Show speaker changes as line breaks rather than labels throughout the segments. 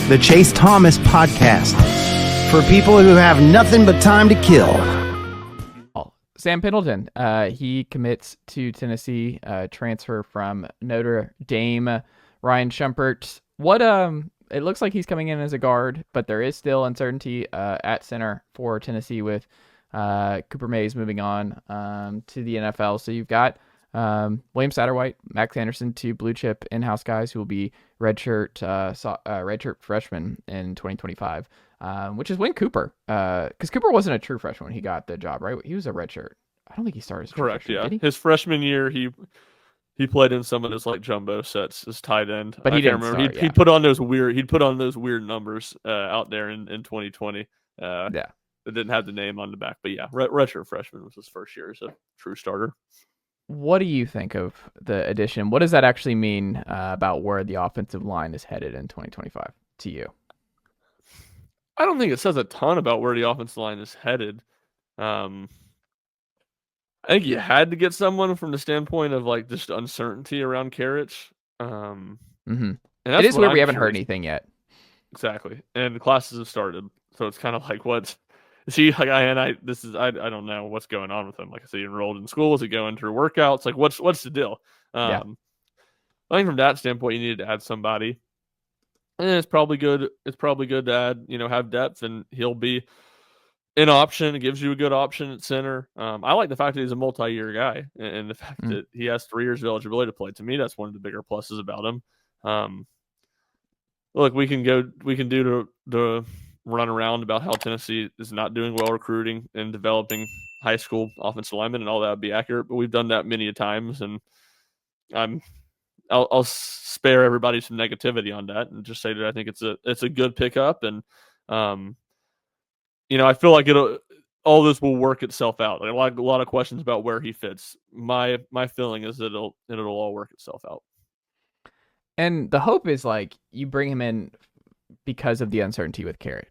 the Chase Thomas Podcast, for people who have nothing but time to kill.
Sam Pendleton, he commits to Tennessee, transfer from Notre Dame. Ryan Schumpert, it looks like he's coming in as a guard, but there is still uncertainty at center for Tennessee with Cooper Mays moving on to the NFL. So you've got William Satterwhite, Max Anderson, two blue chip in-house guys who will be redshirt freshmen in 2025, which is when Cooper, because Cooper wasn't a true freshman when he got the job, right? He was a redshirt. I don't think he started as a true
Correct,
freshman,
yeah.
did he?
His freshman year, he played in some of his like jumbo sets as tight end.
But he didn't
remember.
Start,
He put on those weird numbers out there in 2020.
Yeah.
It didn't have the name on the back, but yeah, redshirt freshman was his first year as a true starter.
What do you think of the addition? What does that actually mean about where the offensive line is headed in 2025 to you?
I don't think it says a ton about where the offensive line is headed. I think you had to get someone from the standpoint of like just uncertainty around Karich. And
it is weird we haven't heard anything yet.
Exactly, and the classes have started, so it's kind of like what. See, like I don't know what's going on with him. Like, is he enrolled in school? Is he going through workouts? Like, what's the deal?
Yeah.
I think from that standpoint, you needed to add somebody, and it's probably good. It's probably good to add, have depth, and he'll be an option. It gives you a good option at center. I like the fact that he's a multi-year guy, and the fact that he has 3 years of eligibility to play. To me, that's one of the bigger pluses about him. Look, we can do the run around about how Tennessee is not doing well recruiting and developing high school offensive linemen, and all that would be accurate. But we've done that many a times, and I'll spare everybody some negativity on that and just say that I think it's a good pickup, and I feel like all this will work itself out. Like a lot of questions about where he fits. My feeling is that it'll all work itself out.
And the hope is like you bring him in because of the uncertainty with Karich.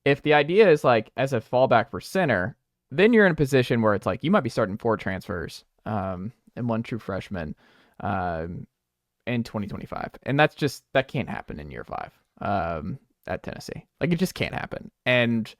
If the idea is like as a fallback for center, then you're in a position where it's like you might be starting 4 transfers and 1 true freshman in 2025, and that can't happen in year 5 at Tennessee. Like it just can't happen. And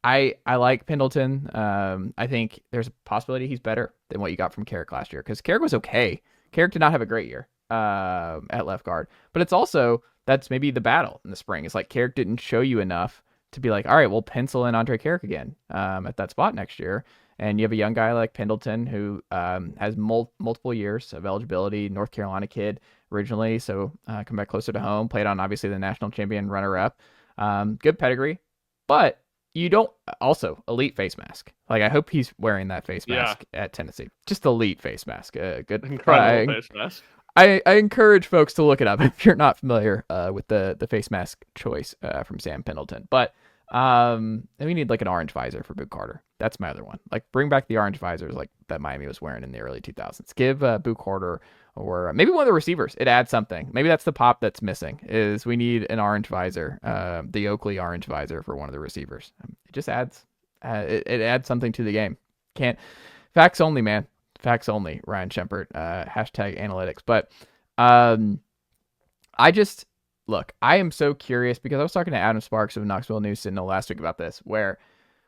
I like Pendleton. I think there's a possibility he's better than what you got from Karich last year, because Karich was okay. Karich did not have a great year at left guard, but it's also that's maybe the battle in the spring. It's like Karich didn't show you enough to be like, all right, we'll pencil in Andre Karich again at that spot next year. And you have a young guy like Pendleton who has multiple years of eligibility, North Carolina kid originally, so come back closer to home, played on obviously the national champion runner-up. Good pedigree, but you don't also elite face mask. Like I hope he's wearing that face mask at Tennessee. Just elite face mask. Good,
incredible face mask.
I encourage folks to look it up if you're not familiar with the face mask choice from Sam Pendleton. But we need like an orange visor for Boot Carter. That's my other one. Like bring back the orange visors like that Miami was wearing in the early 2000s. Give Boot Carter or maybe one of the receivers. It adds something. Maybe that's the pop that's missing. Is we need an orange visor, the Oakley orange visor for one of the receivers. It just adds. It adds something to the game. Facts only, man. Facts only. Ryan Schumpert. Hashtag analytics. But I am so curious because I was talking to Adam Sparks of Knoxville News Sentinel last week about this, where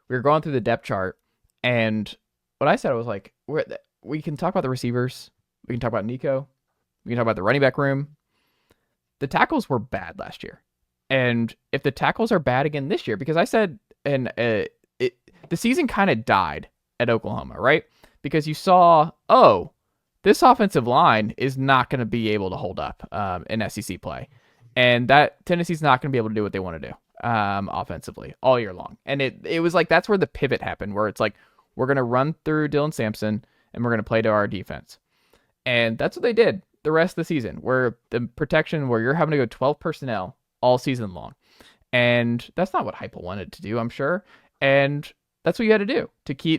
we were going through the depth chart, and what I said was like, we can talk about the receivers, we can talk about Nico, we can talk about the running back room. The tackles were bad last year, and if the tackles are bad again this year, because I said, the season kind of died at Oklahoma, right? Because you saw, this offensive line is not going to be able to hold up in SEC play. And that Tennessee's not going to be able to do what they want to do offensively all year long. And it was like that's where the pivot happened, where it's like we're going to run through Dylan Sampson and we're going to play to our defense. And that's what they did the rest of the season, where the protection, where you're having to go 12 personnel all season long. And that's not what Heupel wanted to do, I'm sure. And that's what you had to do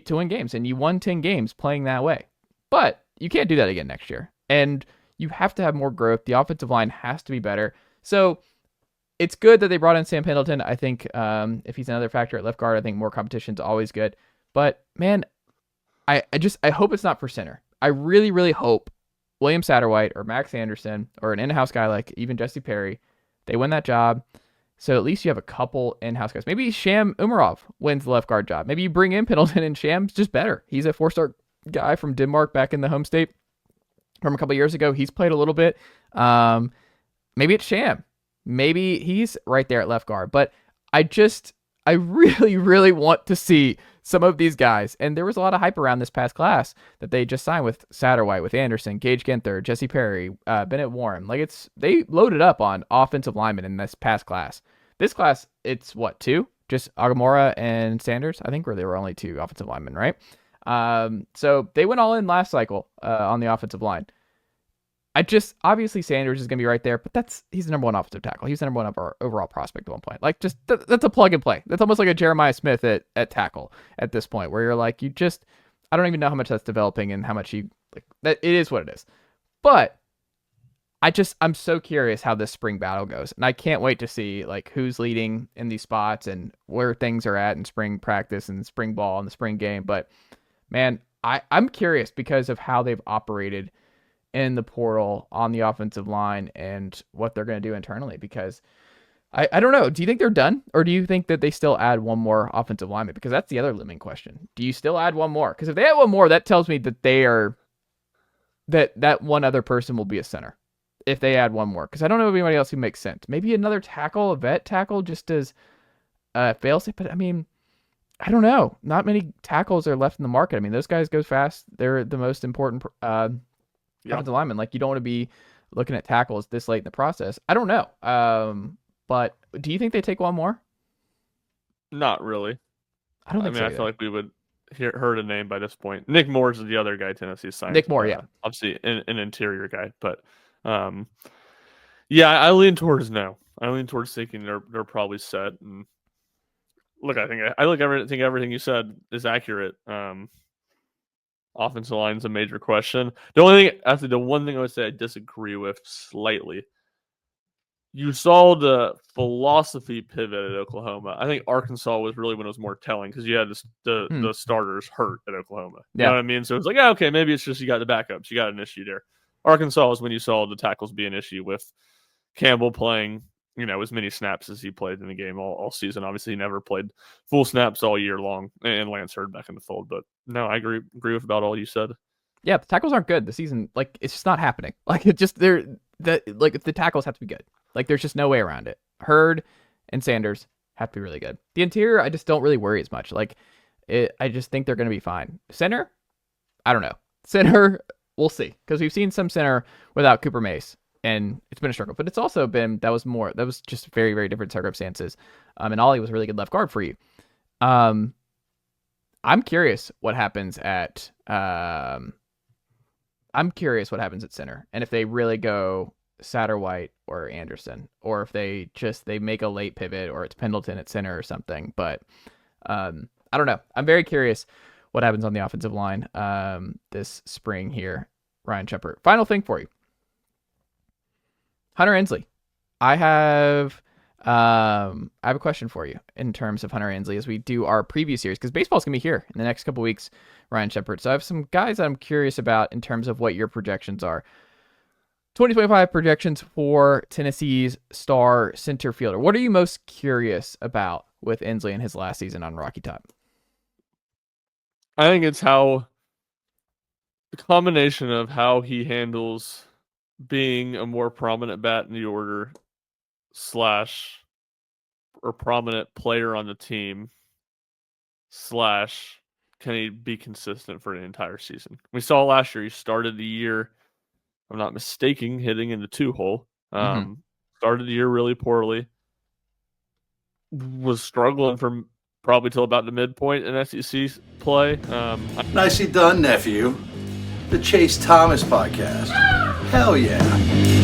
to win games. And you won 10 games playing that way. But you can't do that again next year. And you have to have more growth. The offensive line has to be better. So it's good that they brought in Sam Pendleton. I think if he's another factor at left guard, I think more competition is always good. But man, I hope it's not for center. I really, really hope William Satterwhite or Max Anderson or an in-house guy like even Jesse Perry, they win that job. So at least you have a couple in-house guys. Maybe Sham Umarov wins the left guard job. Maybe you bring in Pendleton, and Sham's just better. He's a 4-star guy from Denmark back in the home state from a couple years ago. He's played a little bit. Maybe it's Sham. Maybe he's right there at left guard. But I really, really want to see some of these guys. And there was a lot of hype around this past class that they just signed with Satterwhite, with Anderson, Gage Ginther, Jesse Perry, Bennett Warren. Like they loaded up on offensive linemen in this past class. This class, it's what, 2? Just Agamora and Sanders. I think they were only 2 offensive linemen, right? So they went all in last cycle on the offensive line. Obviously Sanders is going to be right there, but he's the number 1 offensive tackle. He's the number 1 of our overall prospect at one point. Like, just that's a plug and play. That's almost like a Jeremiah Smith at tackle at this point, where you're like, I don't even know how much that's developing and how much that it is what it is. But I'm so curious how this spring battle goes, and I can't wait to see like who's leading in these spots and where things are at in spring practice and spring ball and the spring game. But man, I'm curious because of how they've operated in the portal on the offensive line and what they're going to do internally, because I don't know. Do you think they're done, or do you think that they still add one more offensive lineman? Because that's the other looming question. Do you still add one more? Because if they add one more, that tells me that that one other person will be a center if they add one more, because I don't know anybody else who makes sense. Maybe another tackle, a vet tackle, just as fail-safe, but I mean, I don't know. Not many tackles are left in the market. I mean, those guys go fast. They're the most important offensive lineman. Like, you don't want to be looking at tackles this late in the process. I don't know. But do you think they take one more?
Not really.
I don't think so.
I feel like we would heard a name by this point. Nick Moore's the other guy Tennessee signed.
Nick Moore, yeah.
Obviously an interior guy, but I lean towards no. I lean towards thinking they're probably set. And look, I think everything you said is accurate. Offensive line's a major question. The one thing I would say I disagree with slightly. You saw the philosophy pivot at Oklahoma. I think Arkansas was really when it was more telling, because you had the starters hurt at Oklahoma. You know what I mean? So it's like, okay, maybe it's just you got the backups. You got an issue there. Arkansas is when you saw the tackles be an issue, with Campbell playing, as many snaps as he played in the game all season. Obviously, he never played full snaps all year long, and Lance Hurd back in the fold. But no, I agree with about all you said. Yeah,
the tackles aren't good this season. Like, it's just not happening. Like, it's just the tackles have to be good. Like, there's just no way around it. Hurd and Sanders have to be really good. The interior, I just don't really worry as much. Like, I just think they're going to be fine. Center, I don't know. Center, we'll see, because we've seen some center without Cooper Mace, and it's been a struggle. But it's also been that was just very, very different circumstances. And Ollie was a really good left guard for you. I'm curious what happens at center, and if they really go Satterwhite or Anderson, or if they make a late pivot, or it's Pendleton at center or something. But I don't know. I'm very curious what happens on the offensive line this spring here. Ryan Schumpert. Final thing for you. Hunter Ensley. I have a question for you in terms of Hunter Ensley as we do our preview series, because baseball's going to be here in the next couple weeks, Ryan Schumpert. So I have some guys that I'm curious about in terms of what your projections are. 2025 projections for Tennessee's star center fielder. What are you most curious about with Ensley in his last season on Rocky Top?
I think it's the combination of how he handles being a more prominent bat in the order / or prominent player on the team / can he be consistent for an entire season? We saw last year, he started the year, if I'm not mistaken, hitting in the 2-hole. Started the year really poorly. Was struggling from probably till about the midpoint in SEC play.
Nicely done, nephew. The Chase Thomas podcast. Hell yeah.